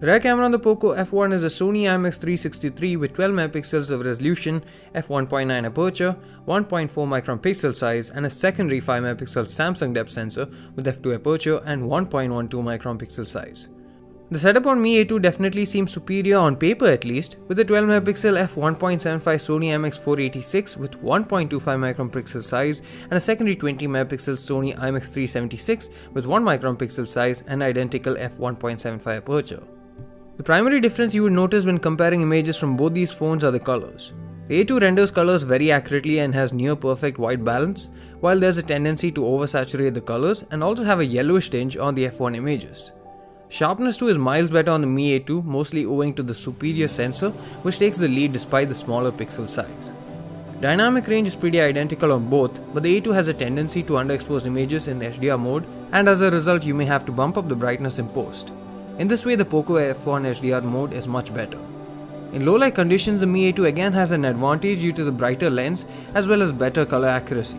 The rear camera on the Poco F1 is a Sony IMX363 with 12 megapixels of resolution, f1.9 aperture, 1.4 micron pixel size, and a secondary 5 megapixel Samsung depth sensor with f2 aperture and 1.12 micron pixel size. The setup on Mi A2 definitely seems superior on paper at least, with a 12 megapixel f1.75 Sony IMX486 with 1.25 micron pixel size and a secondary 20 megapixel Sony IMX376 with 1 micron pixel size and identical f1.75 aperture. The primary difference you would notice when comparing images from both these phones are the colors. The A2 renders colors very accurately and has near perfect white balance, while there's a tendency to oversaturate the colors and also have a yellowish tinge on the F1 images. Sharpness too is miles better on the Mi A2, mostly owing to the superior sensor, which takes the lead despite the smaller pixel size. Dynamic range is pretty identical on both, but the A2 has a tendency to underexpose images in HDR mode, and as a result you may have to bump up the brightness in post. In this way, the Poco F1 HDR mode is much better. In low light conditions, the Mi A2 again has an advantage due to the brighter lens as well as better color accuracy.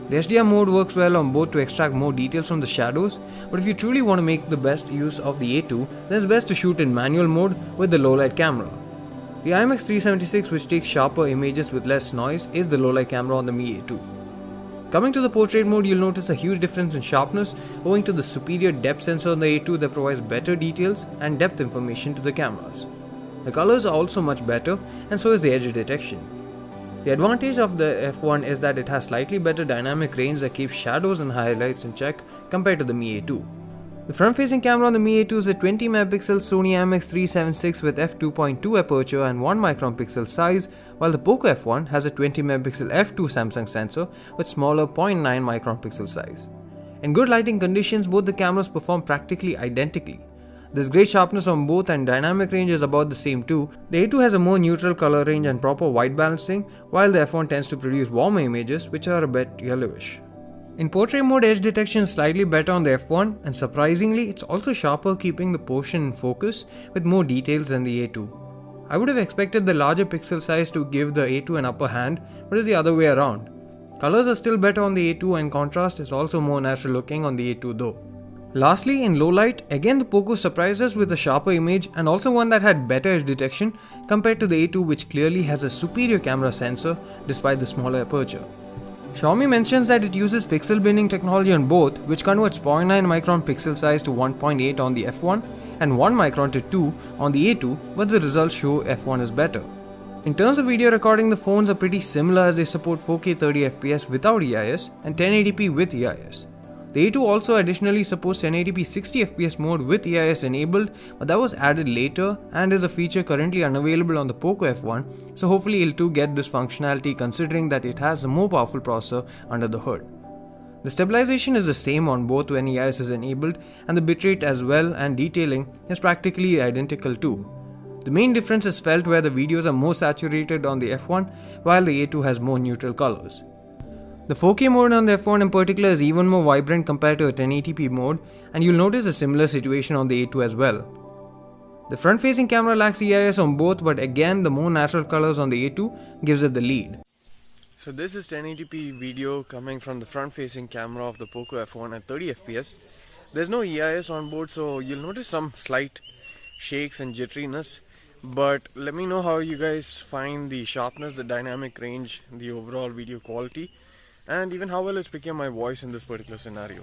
The HDR mode works well on both to extract more details from the shadows, but if you truly want to make the best use of the A2, then it's best to shoot in manual mode with the low light camera. The IMX376, which takes sharper images with less noise, is the low light camera on the Mi A2. Coming to the portrait mode, you'll notice a huge difference in sharpness owing to the superior depth sensor on the A2 that provides better details and depth information to the cameras. The colors are also much better, and so is the edge detection. The advantage of the F1 is that it has slightly better dynamic range that keeps shadows and highlights in check compared to the Mi A2. The front-facing camera on the Mi A2 is a 20 megapixel Sony IMX376 with f2.2 aperture and 1 micron pixel size, while the Poco F1 has a 20 megapixel f2 Samsung sensor with smaller 0.9 micron pixel size. In good lighting conditions, both the cameras perform practically identically. There's great sharpness on both and dynamic range is about the same too. The A2 has a more neutral color range and proper white balancing, while the F1 tends to produce warmer images which are a bit yellowish. In portrait mode, edge detection is slightly better on the F1, and surprisingly, it's also sharper, keeping the portion in focus with more details than the A2. I would have expected the larger pixel size to give the A2 an upper hand, but it's the other way around. Colors are still better on the A2 and contrast is also more natural looking on the A2 though. Lastly, in low light, again the Poco surprised us with a sharper image and also one that had better edge detection compared to the A2, which clearly has a superior camera sensor despite the smaller aperture. Xiaomi mentions that it uses pixel binning technology on both, which converts 0.9 micron pixel size to 1.8 on the F1 and 1 micron to 2 on the A2, but the results show F1 is better. In terms of video recording, the phones are pretty similar as they support 4K 30fps without EIS and 1080p with EIS. The A2 also additionally supports 1080p 60fps mode with EIS enabled, but that was added later and is a feature currently unavailable on the Poco F1, so hopefully it'll too get this functionality considering that it has a more powerful processor under the hood. The stabilization is the same on both when EIS is enabled, and the bitrate as well and detailing is practically identical too. The main difference is felt where the videos are more saturated on the F1 while the A2 has more neutral colors. The 4K mode on the F1 in particular is even more vibrant compared to a 1080p mode, and you'll notice a similar situation on the A2 as well. The front-facing camera lacks EIS on both, but again the more natural colors on the A2 gives it the lead. So this is 1080p video coming from the front-facing camera of the Poco F1 at 30fps. There's no EIS on board, so you'll notice some slight shakes and jitteriness. But let me know how you guys find the sharpness, the dynamic range, the overall video quality, and even how well it's picking up my voice in this particular scenario.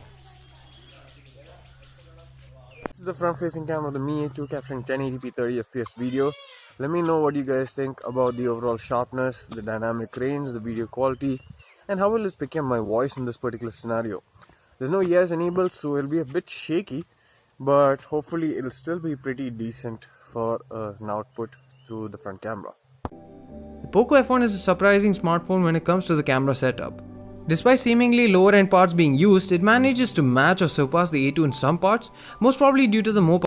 This is the front-facing camera of the Mi A2 capturing 1080p 30fps video. Let me know what you guys think about the overall sharpness, the dynamic range, the video quality, and how well it's picking up my voice in this particular scenario. There's no EIS enabled, so it'll be a bit shaky, but hopefully it'll still be pretty decent for an output through the front camera. The Poco F1 is a surprising smartphone when it comes to the camera setup. Despite seemingly lower end parts being used, it manages to match or surpass the A2 in some parts, most probably due to the more